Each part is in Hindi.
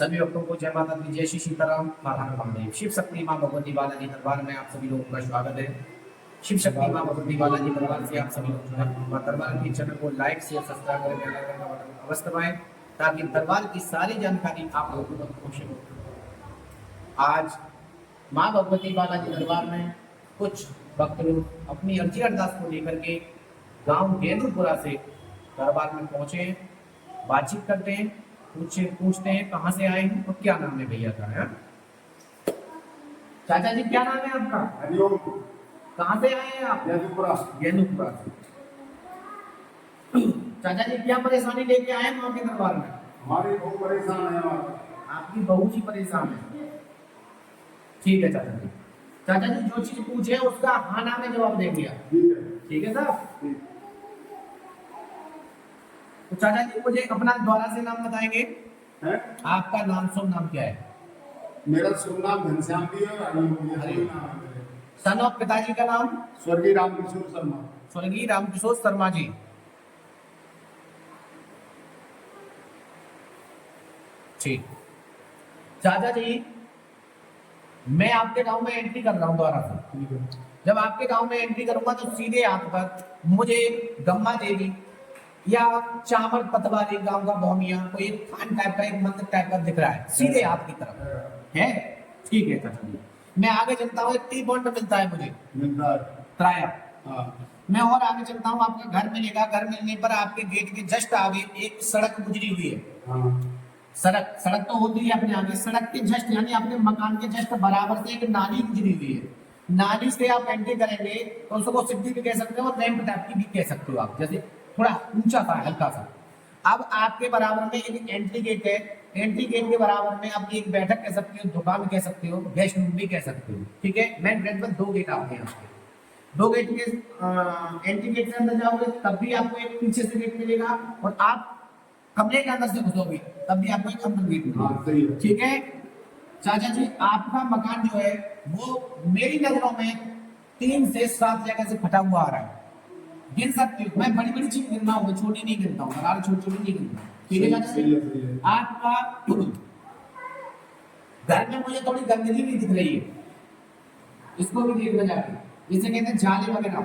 सभी भक्तों को जय माता दी, जय श्री सीताराम, हर हर महादेव। शिव शक्ति मां भगवती बालाजी दरबार में आप सभी लोगों का स्वागत है। शिव शक्ति मां भगवती बालाजी दरबार से आप सभी लोग जो है मां दरबार की चैनल को लाइक शेयर सब्सक्राइब करके बेल आइकन का बटन अवश्य दबाएं ताकि दरबार की सारी जानकारी आप लोगों तक पहुंचे। आज मां भगवती बालाजी दरबार में कुछ भक्त लोग अपनी अर्जी अरदास को लेकर के गांव गेंदुपुरा से दरबार में पहुंचे, बातचीत करते हैं, पूछते हैं कहाँ से आए हैं और क्या नाम है भैया का है। चाचा जी क्या नाम है आपका? हरिओम। कहाँ से आए हैं आप? गेंदुपुरा। गेंदुपुरा से। चाचा जी क्या परेशानी लेके आए हैं माँ के दरबार में? हमारी बहू परेशान है। आपकी बहू जी परेशान है। ठीक है चाचा जी। चाचा जी जो चीज पूछे उसका हाँ नाम में जवाब देंगे आप। ठीक है। ठीक है साहब। तो चाचा जी मुझे अपना दोबारा से नाम बताएंगे। है? आपका नाम शुभ नाम क्या है? मेरा शुभ नाम घनश्याम भी है और हरिओम नाम है मेरे। सन ऑफ पिताजी का नाम? स्वर्गीय रामकिशोर शर्मा। स्वर्गीय रामकिशोर शर्मा जी। ठीक। चाचा जी मैं आपके गांव में एंट्री कर रहा हूं दोबारा से। ठीक है। जब आपके गांव में एंट्री करूंगा तो सीधे हाथ पर मुझे गम्मा देवी या चामर पतवारी गांव का भौमिया कोई एक थान टाइप का एक मंदिर टाइप का दिख रहा है सीधे हाथ की तरफ है। ठीक है चाचा जी। मैं आगे चलता हूँ, एक टी बॉन्ड मिलता है मुझे, मिलता है किराया। हाँ। मैं और आगे चलता हूँ, आपका घर मिलेगा। घर मिलने पर आपके गेट के जस्ट आगे एक सड़क गुजरी हुई है। हाँ। सड़क तो होती है अपने आगे, सड़क के जस्ट यानी अपने मकान के जस्ट बराबर से एक नाली गुजरी हुई है। नाली से आप एंट्री करेंगे तो उसको सीढ़ी भी कह सकते हो और रैंप टाइप की भी कह सकते हो आप, जैसे थोड़ा ऊंचा था हल्का सा। अब आपके बराबर में एक एंट्री गेट है। एंट्री गेट के बराबर में आप एक बैठक कह सकते हो, दुकान कह सकते हो, गेस्ट रूम भी कह सकते हो। ठीक है। मेन गेट में दो गेट आते हैं आपके। दो गेट के एंट्री गेट से अंदर जाओगे तब भी आपको एक पीछे से गेट मिलेगा और आप कमरे के अंदर से घुसोगे तब भी आपको एक अंदर गेट मिलेगा। हाँ, सही है। ठीक है। चाचा जी आपका मकान जो है वो मेरी नजरों में 3 से 7 जगह से फटा हुआ आ रहा है। गिन सकते हो। मैं बड़ी बड़ी चीज गिनना हूँ, छोटी नहीं गिनता हूँ, दरार छोटी छोटी नहीं गिनता। ठीक है चाचा सही जी। है, सही है। आपका घर में मुझे थोड़ी गंदगी भी दिख रही है, इसको भी देखना जाके, जिसे कहते हैं जाले वगैरह,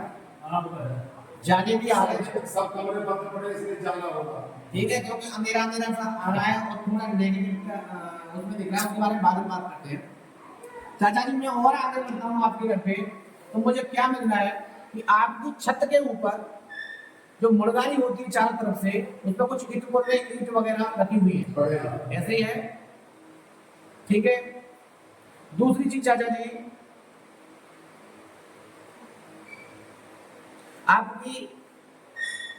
जाले भी आ रहे हैं। सब कमरे बंद पड़े इसलिए जाला होगा। ठीक है, क्योंकि अंधेरा अंधेरा सा आ रहा है और थोड़ा नेगेटिव उसमें दिख रहा है, उसके बारे में बाद में बात करते हैं। चाचा जी मैं और आगे बढ़ता हूँ आपके घर पे तो मुझे क्या मिल रहा है कि आपकी छत के ऊपर जो मुर्गारी होती है चारों तरफ से, उस पर कुछ ईंट वगैरह रखी हुई है, ऐसे ही है। ठीक है। दूसरी चीज चाचा जी, आपकी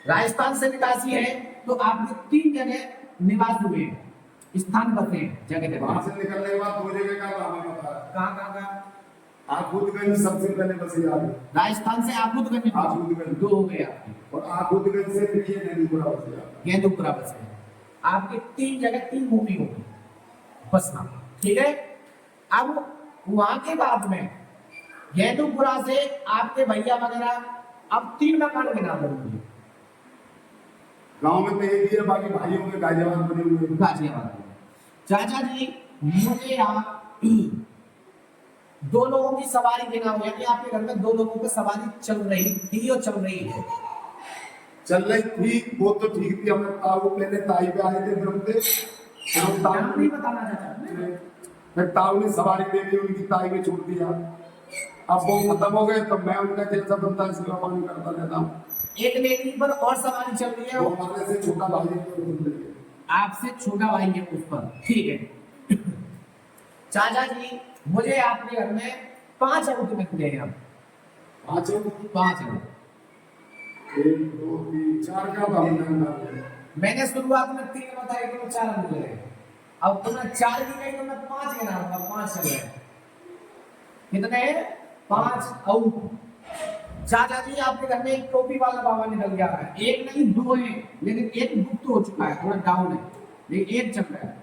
राजस्थान से निकासी है तो आपके 3 जगह निवास हुए हैं, स्थान बसे हैं जगह वहां जगह। से निकलने के बाद 2 जगह का नाम पता है। कहाँ? आखुदगंज सबसे पहले बसी आ गई। राजस्थान से आबूदगंज आबूदगंज 2 हो गए आपके, और आखुदगंज से फिर ये गेंदुपुरा बसी आ गई। गेंदुपुरा बसे हैं। आपके 3 जगह 3 भूमि होगी बसना। ठीक है। अब वहां के बाद में गेंदुपुरा से आपके भैया वगैरह अब 3 मकान के नाम होंगे गांव में तो एक ही है, बाकी भाइयों के गाजियाबाद बने हुए हैं। गाजियाबाद में। चाचा जी मुझे यहाँ 2 लोगों की सवारी देना हो, यानी आपके घर में 2 लोगों की सवारी चल रही थी और चल रही है। चल रही थी वो तो ठीक थी। हमें ताऊ पहले ताई पे आए थे ग्रुप पे, फिर नाम नहीं बताना चाचा। फिर ताऊ ने सवारी दे दी, उनकी ताई में छोड़ दिया। अब वो खत्म हो गए तो मैं उनका जैसा बनता है सेवा पानी करता रहता हूँ। एक लेडी पर और सवारी चल रही है, वो हमारे से छोटा भाई है। आपसे छोटा भाई है उस पर। ठीक है। चाचा जी मुझे आपके घर में 5 अंक मिलते हैं। 5 5 अंक 1 2 3 4 का भाई। मैंने शुरुआत में 3 बताए तो 4 अंक मिले। अब तुमने 4 की कही तो मैं 5 गिना दूंगा। 5 चल रहे कितने? 5 अंक। चाचा जी आपके घर में एक टोपी वाला बाबा निकल गया है। एक नहीं 2 है, लेकिन एक गुप्त हो चुका है, थोड़ा डाउन है, लेकिन एक चल रहा है।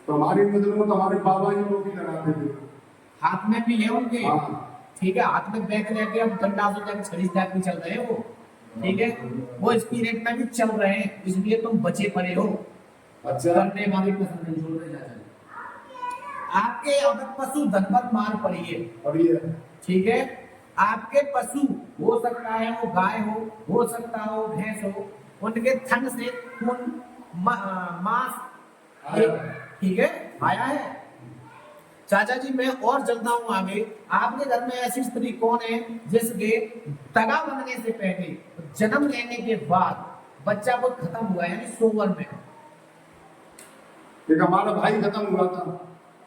तो हमारी नजरों में तो हमारे बाबा ही टोपी लगाते थे। हाथ में भी है उनके। हाँ। ठीक है। हाथ में बैग लेके अब डंडा से जब छड़ी टाइप में चल रहे हैं वो। ठीक है। वो स्पिरिट में भी चल रहे हैं, इसलिए तुम बचे पड़े हो। अच्छा। करने वाली पसंद नहीं छोड़ रहे चाचा जी। आपके अगर पशु धन पर मार पड़ी है, और ये ठीक है, आपके पशु हो सकता है वो गाय हो सकता हो भैंस हो, उनके थन से खून मांस, आया। ठीक है, आया है। चाचा जी मैं और चलता हूँ आगे। आपके घर में ऐसी स्त्री कौन है जिसके तगा बनने से पहले, जन्म लेने के बाद बच्चा को खत्म हुआ, यानी सोवर में? एक हमारा भाई खत्म हुआ था,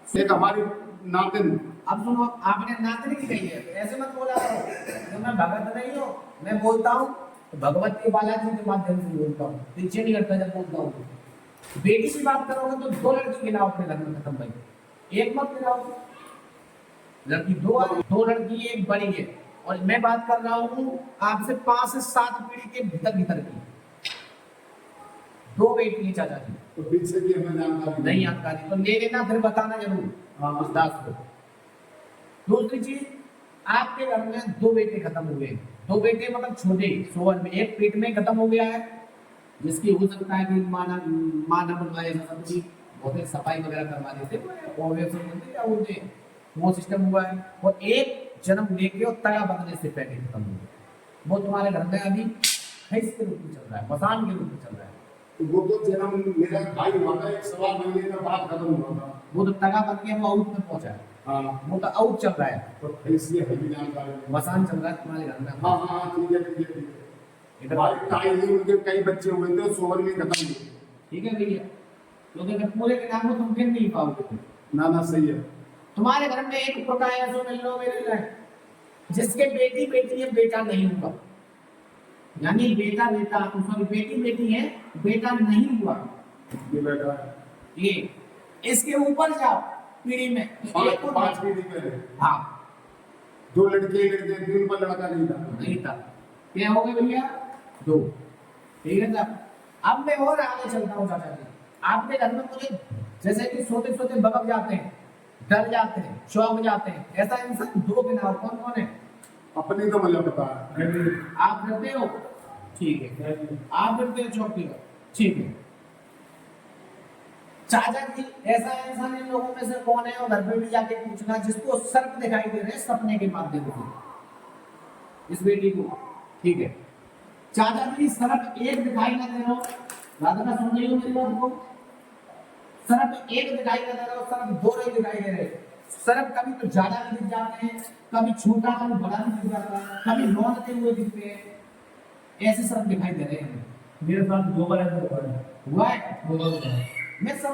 एक हमारी नातिन। अब सुनो, आपने नातनी की कही है, तो ऐसे मत बोला करो। तो मैं भगत नहीं हूँ, मैं बोलता हूँ भगवती बालाजी के माध्यम से बोलता हूँ, पीछे नहीं हटता जब बोलता हूँ। बेटी की बात करोगे तो 2 लड़की गिनाओ अपने घर में खत्म भाई, एक मत गिनाओ। लड़की 2 2 लड़की एक बड़ी है, और मैं बात कर रहा हूँ आपसे 5 से 7 पीढ़ी के भीतर भीतर की। 2 बेटी है चाचा जी। तो पीछे की हमें जानकारी नहीं जानकारी तो ले लेना, फिर बताना जरूर हाँ। उस दास को। दूसरी चीज, आपके घर में 2 बेटे खत्म हुए, 2 बेटे मतलब छोटे सोवन में, एक पेट में खत्म हो गया है, जिसकी हो सकता है कि माना बनवाए सब चीज, बहुत सफाई वगैरह करवा देते क्या बोलते हैं, वो सिस्टम हुआ है। और एक जन्म लेके और तगा बनने से पहले खत्म हो गया, वो तुम्हारे घर में अभी खैस के रूप में चल रहा है, मसान के रूप में चल रहा है। तो वो तो जन्म मेरा भाई हुआ था, 1 महीने के बाद खत्म हुआ था। वो तो तगा बन के वो आउट में पहुंचा है, हाँ, वो तो आउट चल रहा है, तो इसलिए हमें जानकारी नहीं। मसान चल रहा है तुम्हारे घर में। हाँ हाँ ठीक है ठीक है ठीक है। इधर हमारे ताई जी, उनके कई बच्चे हुए थे, सोवर में खत्म हुए। ठीक है भैया, क्योंकि मैं पूरे के नाम को तुम गिन नहीं पाओगे तुम। ना ना सही है। तुम्हारे घर में एक प्रकार ऐसा मिल लो मेरे लिए, जिसके बेटी बेटी है बेटा नहीं हुआ, यानी बेटा बेटा सॉरी बेटी बेटी है बेटा नहीं हुआ, ये बैठा है ये इसके ऊपर जाओ पीढ़ी में तो एक को 5 पीढ़ी पहले हाँ 2 लड़के लड़के, 3 पर लड़का नहीं था। नहीं था। क्या हो गए भैया? 2, ठीक है साहब। अब मैं और आगे चलता हूँ चाचा जी। आपके घर में मुझे जैसे कि सोते सोते बबक जाते हैं, डर जाते हैं, चौंक जाते हैं, ऐसा इंसान 2 के नाम कौन कौन है? अपनी तो मुझे पता है। आप डरते हो? ठीक है, आप डरते हो, चौंकते हो, ठीक है। चाचा जी ऐसा इंसान इन लोगों में से कौन है, और घर पे भी जाके पूछना, जिसको सर्प दिखाई दे रहे हैं सपने के माध्यम से, इस बेटी को, ठीक है। चाचा जी सर्प एक दिखाई ना दे रहा हो, राधा सुन रही हो मेरी बात को? सर्प एक दिखाई ना दे रहा हो, सर्प 2 नहीं दिखाई दे रहे। सर्प कभी तो ज्यादा भी दिख जाते हैं, कभी छोटा कभी बड़ा भी दिख जाता है, कभी लौटते हुए दिखते हैं, ऐसे सर्प दिखाई दे रहे हैं। मेरे साथ 2 बार ऐसा हुआ है। हुआ है? मैं सब